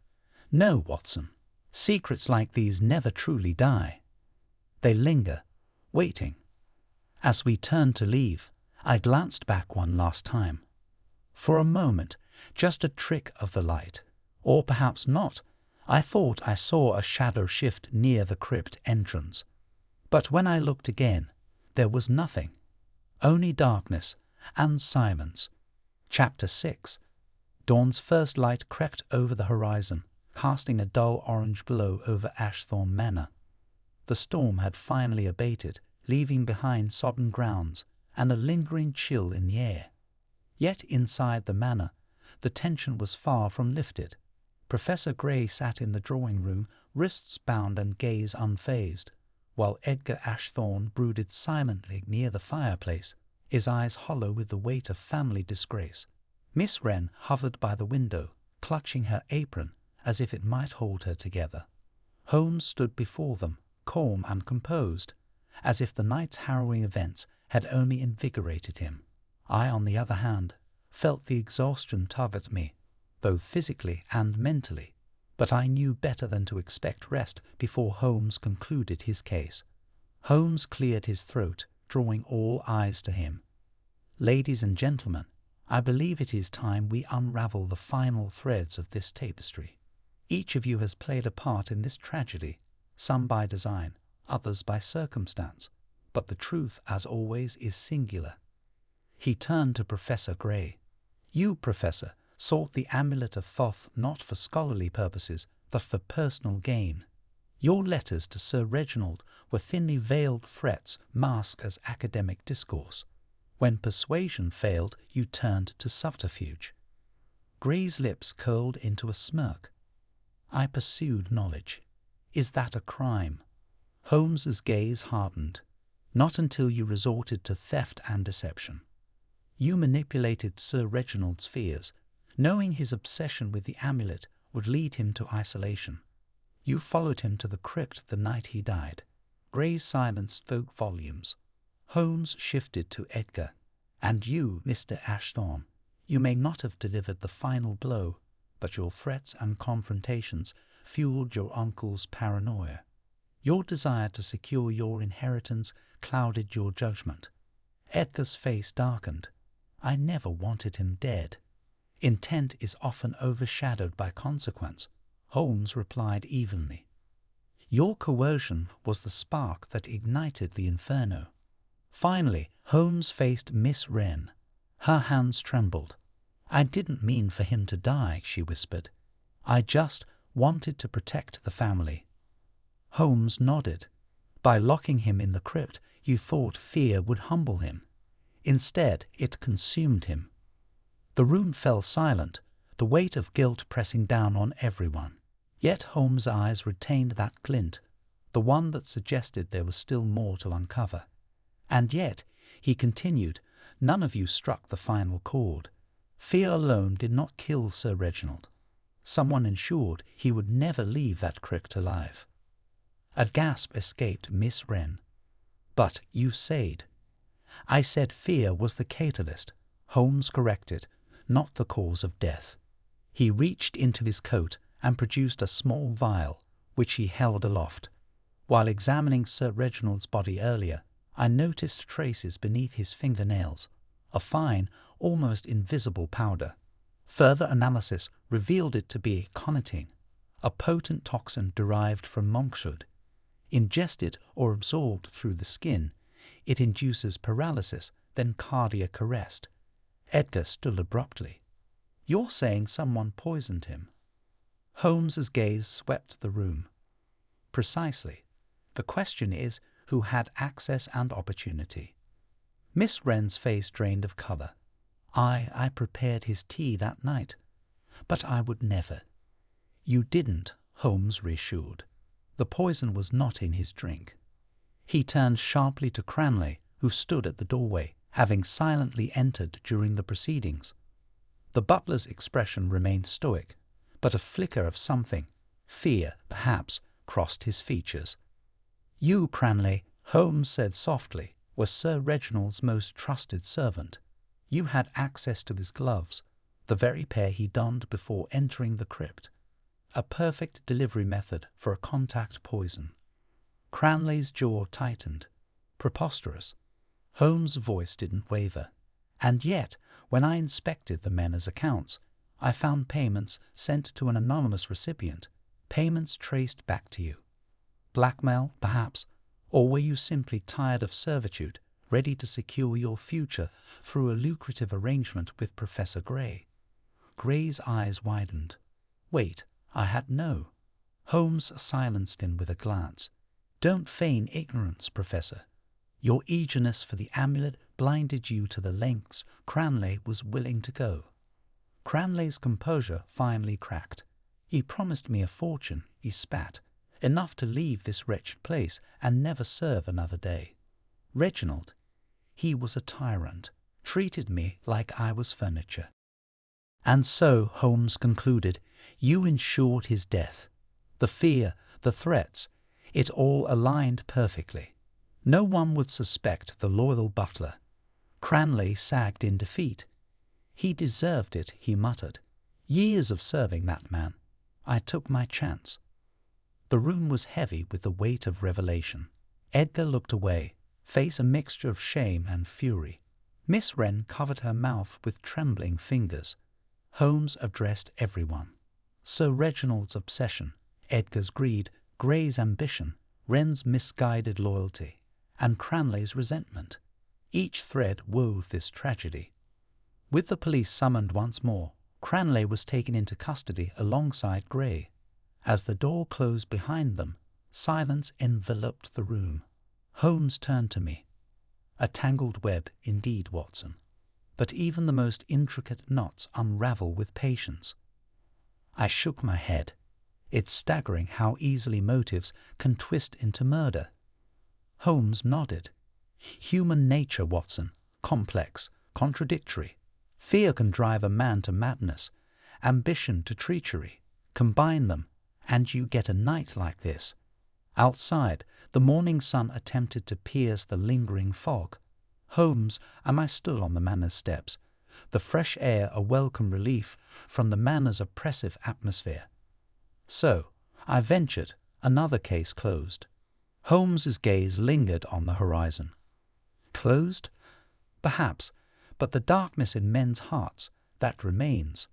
No, Watson. Secrets like these never truly die. They linger, waiting." As we turned to leave, I glanced back one last time. For a moment, just a trick of the light, or perhaps not, I thought I saw a shadow shift near the crypt entrance. But when I looked again, there was nothing. Only darkness and silence. Chapter 6. Dawn's first light crept over the horizon, casting a dull orange glow over Ashthorne Manor. The storm had finally abated, leaving behind sodden grounds and a lingering chill in the air. Yet inside the manor, the tension was far from lifted. Professor Gray sat in the drawing room, wrists bound and gaze unfazed, while Edgar Ashthorne brooded silently near the fireplace, his eyes hollow with the weight of family disgrace. Miss Wren hovered by the window, clutching her apron as if it might hold her together. Holmes stood before them, calm and composed, as if the night's harrowing events had only invigorated him. I, on the other hand, felt the exhaustion tug at me, both physically and mentally, but I knew better than to expect rest before Holmes concluded his case. Holmes cleared his throat, drawing all eyes to him. "Ladies and gentlemen, I believe it is time we unravel the final threads of this tapestry. Each of you has played a part in this tragedy, some by design, others by circumstance, but the truth, as always, is singular." He turned to Professor Gray. "You, Professor, sought the amulet of Thoth not for scholarly purposes, but for personal gain. Your letters to Sir Reginald were thinly veiled threats masked as academic discourse. When persuasion failed, you turned to subterfuge." Gray's lips curled into a smirk. "I pursued knowledge. Is that a crime?" Holmes's gaze hardened. "Not until you resorted to theft and deception. You manipulated Sir Reginald's fears, knowing his obsession with the amulet would lead him to isolation. You followed him to the crypt the night he died." Gray's silence spoke volumes. Holmes shifted to Edgar. "And you, Mr. Ashthorne, you may not have delivered the final blow, but your threats and confrontations fueled your uncle's paranoia. Your desire to secure your inheritance clouded your judgment." Edgar's face darkened. "I never wanted him dead." "Intent is often overshadowed by consequence," Holmes replied evenly. "Your coercion was the spark that ignited the inferno." Finally, Holmes faced Miss Wren. Her hands trembled. "I didn't mean for him to die," she whispered. "I just wanted to protect the family." Holmes nodded. "By locking him in the crypt, you thought fear would humble him. Instead, it consumed him." The room fell silent, the weight of guilt pressing down on everyone. Yet Holmes' eyes retained that glint, the one that suggested there was still more to uncover. "And yet," he continued, "none of you struck the final chord. Fear alone did not kill Sir Reginald. Someone ensured he would never leave that crypt alive." A gasp escaped Miss Wren. "But you said—" "I said fear was the catalyst," Holmes corrected, "not the cause of death." He reached into his coat and produced a small vial, which he held aloft. "While examining Sir Reginald's body earlier, I noticed traces beneath his fingernails, a fine, almost invisible powder. Further analysis revealed it to be aconitine, a potent toxin derived from monkshood. Ingested or absorbed through the skin, it induces paralysis, then cardiac arrest." Edgar stood abruptly. "You're saying someone poisoned him?" Holmes's gaze swept the room. "Precisely. The question is, who had access and opportunity?" Miss Wren's face drained of colour. I prepared his tea that night. But I would never." "You didn't," Holmes reassured. "The poison was not in his drink." He turned sharply to Cranley, who stood at the doorway, having silently entered during the proceedings. The butler's expression remained stoic, but a flicker of something, fear perhaps, crossed his features. "You, Cranley," Holmes said softly, "were Sir Reginald's most trusted servant. You had access to his gloves, the very pair he donned before entering the crypt. A perfect delivery method for a contact poison." Cranley's jaw tightened. Preposterous. Holmes' voice didn't waver. "And yet, when I inspected the Manor's accounts, I found payments sent to an anonymous recipient, payments traced back to you. Blackmail, perhaps, or were you simply tired of servitude, ready to secure your future through a lucrative arrangement with Professor Gray?" Gray's eyes widened. "Wait, I had no—" Holmes silenced him with a glance. "Don't feign ignorance, Professor. Your eagerness for the amulet blinded you to the lengths Cranley was willing to go." Cranley's composure finally cracked. "He promised me a fortune," he spat, "enough to leave this wretched place and never serve another day. Reginald, he was a tyrant, treated me like I was furniture." "And so," Holmes concluded, "you ensured his death. The fear, the threats, it all aligned perfectly. No one would suspect the loyal butler." Cranley sagged in defeat. "He deserved it," he muttered. "Years of serving that man. I took my chance." The room was heavy with the weight of revelation. Edgar looked away, face a mixture of shame and fury. Miss Wren covered her mouth with trembling fingers. Holmes addressed everyone. Sir Reginald's obsession, Edgar's greed, Gray's ambition, Wren's misguided loyalty, and Cranley's resentment. Each thread wove this tragedy. With the police summoned once more, Cranley was taken into custody alongside Gray. As the door closed behind them, silence enveloped the room. Holmes turned to me. "A tangled web, indeed, Watson. But even the most intricate knots unravel with patience." I shook my head. It's staggering how easily motives can twist into murder. Holmes nodded. "Human nature, Watson, complex, contradictory. Fear can drive a man to madness, ambition to treachery. Combine them, and you get a night like this." Outside, the morning sun attempted to pierce the lingering fog. Holmes and I stood on the Manor's steps, the fresh air a welcome relief from the Manor's oppressive atmosphere. "So," I ventured, "another case closed." Holmes's gaze lingered on the horizon. "Closed? Perhaps, but the darkness in men's hearts, that remains."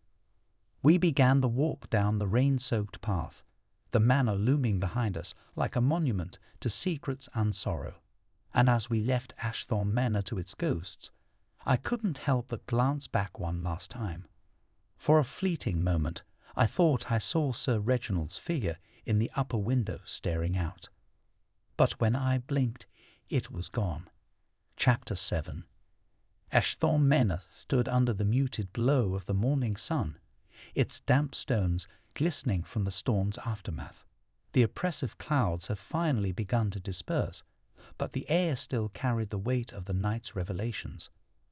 We began the walk down the rain-soaked path, the Manor looming behind us like a monument to secrets and sorrow. And as we left Ashthorne Manor to its ghosts, I couldn't help but glance back one last time. For a fleeting moment, I thought I saw Sir Reginald's figure in the upper window staring out. But when I blinked, it was gone. Chapter 7. Ashthorne Manor stood under the muted glow of the morning sun, its damp stones glistening from the storm's aftermath. The oppressive clouds have finally begun to disperse, but the air still carried the weight of the night's revelations.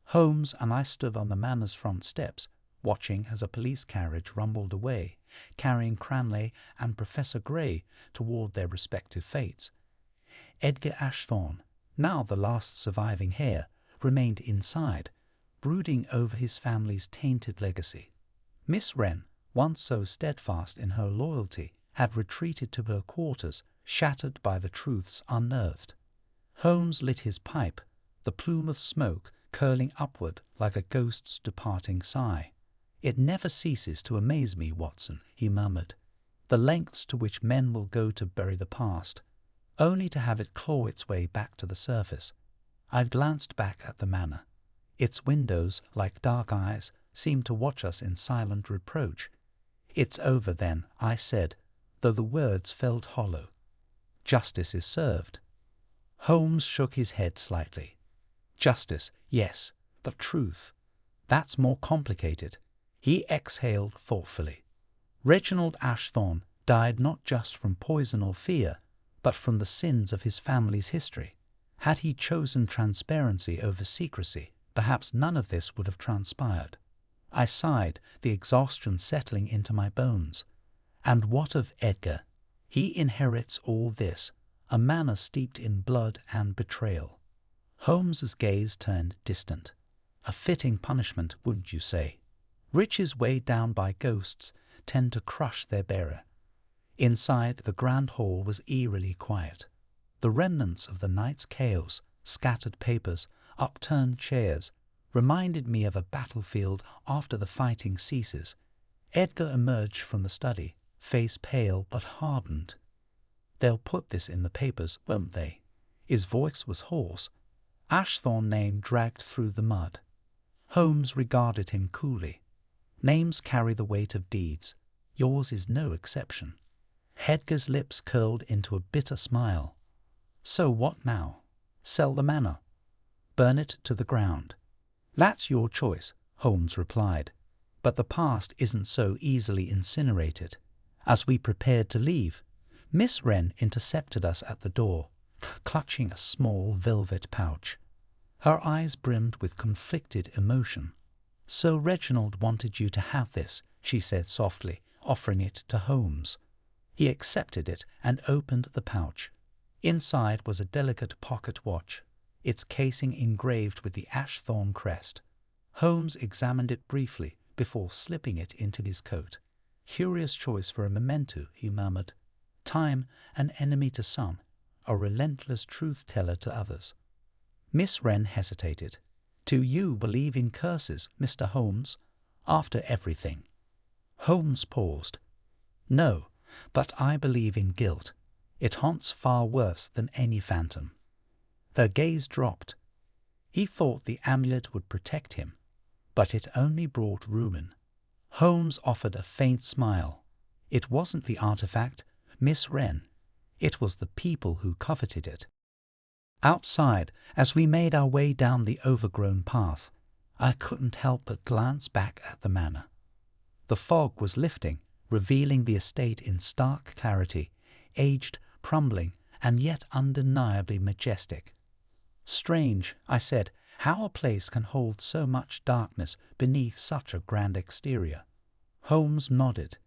Holmes and I stood on the manor's front steps, watching as a police carriage rumbled away, carrying Cranley and Professor Gray toward their respective fates. Edgar Ashthorne, now the last surviving heir, remained inside, brooding over his family's tainted legacy. Miss Wren, once so steadfast in her loyalty, had retreated to her quarters, shattered by the truths unnerved. Holmes lit his pipe, the plume of smoke curling upward like a ghost's departing sigh. "It never ceases to amaze me, Watson," he murmured, "the lengths to which men will go to bury the past, only to have it claw its way back to the surface." I glanced back at the manor. Its windows, like dark eyes, seemed to watch us in silent reproach. "It's over, then," I said, though the words felt hollow. "Justice is served." Holmes shook his head slightly. "Justice, yes, but truth, that's more complicated." He exhaled thoughtfully. "Reginald Ashthorne died not just from poison or fear, but from the sins of his family's history. Had he chosen transparency over secrecy, perhaps none of this would have transpired." I sighed, the exhaustion settling into my bones. "And what of Edgar? He inherits all this, a manor steeped in blood and betrayal." Holmes's gaze turned distant. "A fitting punishment, wouldn't you say? Riches weighed down by ghosts tend to crush their bearer." Inside, the grand hall was eerily quiet. The remnants of the night's chaos, scattered papers, upturned chairs, reminded me of a battlefield after the fighting ceases. Edgar emerged from the study, face pale but hardened. "They'll put this in the papers, won't they?" His voice was hoarse. Ashthorne name dragged through the mud. Holmes regarded him coolly. "Names carry the weight of deeds. Yours is no exception." Edgar's lips curled into a bitter smile. "So what now? Sell the manor? Burn it to the ground?" "That's your choice," Holmes replied. "But the past isn't so easily incinerated." As we prepared to leave, Miss Wren intercepted us at the door, clutching a small velvet pouch. Her eyes brimmed with conflicted emotion. "Sir Reginald wanted you to have this," she said softly, offering it to Holmes. He accepted it and opened the pouch. Inside was a delicate pocket watch, its casing engraved with the Ashthorne crest. Holmes examined it briefly before slipping it into his coat. "Curious choice for a memento," he murmured. "Time, an enemy to some, a relentless truth-teller to others." Miss Wren hesitated. "Do you believe in curses, Mr. Holmes, after everything?" Holmes paused. "No, but I believe in guilt. It haunts far worse than any phantom." Their gaze dropped. He thought the amulet would protect him, but it only brought ruin. Holmes offered a faint smile. It wasn't the artifact, Miss Wren. It was the people who coveted it. Outside, as we made our way down the overgrown path, I couldn't help but glance back at the manor. The fog was lifting, revealing the estate in stark clarity, aged, crumbling, and yet undeniably majestic. "Strange," I said, "how a place can hold so much darkness beneath such a grand exterior." Holmes nodded.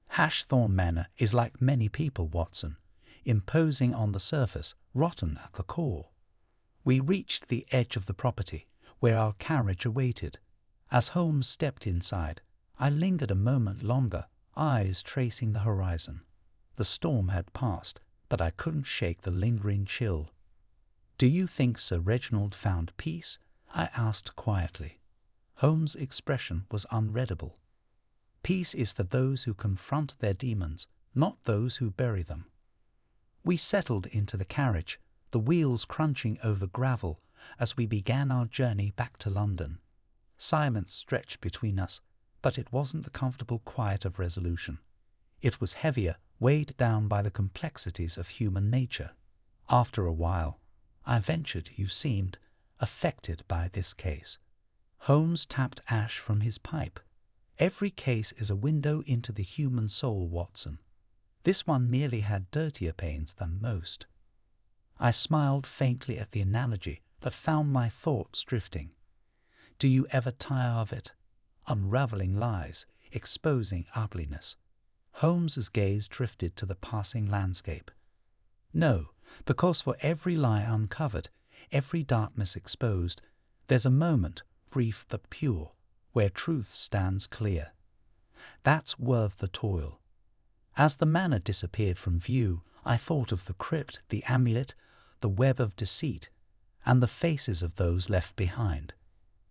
"Ashthorne Manor is like many people, Watson, imposing on the surface, rotten at the core." We reached the edge of the property, where our carriage awaited. As Holmes stepped inside, I lingered a moment longer, eyes tracing the horizon. The storm had passed, but I couldn't shake the lingering chill. "Do you think Sir Reginald found peace?" I asked quietly. Holmes' expression was unreadable. "Peace is for those who confront their demons, not those who bury them." We settled into the carriage, the wheels crunching over gravel as we began our journey back to London. Silence stretched between us, But it wasn't the comfortable quiet of resolution. It was heavier, weighed down by the complexities of human nature. After a while, I ventured, you seemed affected by this case. Holmes tapped ash from his pipe. Every case is a window into the human soul, Watson. This one merely had dirtier panes than most. I smiled faintly at the analogy, but found my thoughts drifting. Do you ever tire of it? Unravelling lies, exposing ugliness. Holmes's gaze drifted to the passing landscape. No, because for every lie uncovered, every darkness exposed, there's a moment, brief but pure, where truth stands clear. That's worth the toil. As the manor disappeared from view, I thought of the crypt, the amulet, the web of deceit, and the faces of those left behind.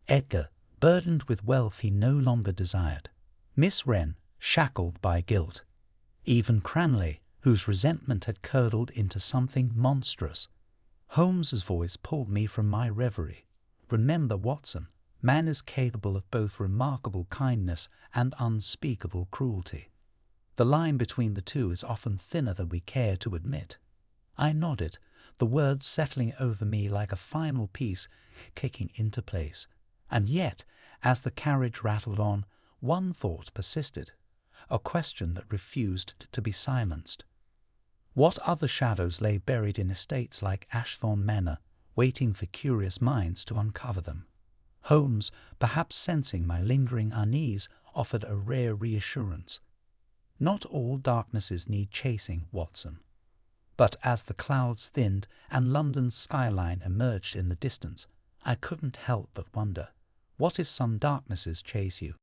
Edgar, burdened with wealth he no longer desired. Miss Wren, shackled by guilt. Even Cranley, whose resentment had curdled into something monstrous. Holmes's voice pulled me from my reverie. Remember, Watson, man is capable of both remarkable kindness and unspeakable cruelty. The line between the two is often thinner than we care to admit. I nodded, the words settling over me like a final piece kicking into place. And yet, as the carriage rattled on, one thought persisted, a question that refused to be silenced. What other shadows lay buried in estates like Ashthorne Manor, waiting for curious minds to uncover them? Holmes, perhaps sensing my lingering unease, offered a rare reassurance. Not all darknesses need chasing, Watson. But as the clouds thinned and London's skyline emerged in the distance, I couldn't help but wonder, what if some darknesses chase you,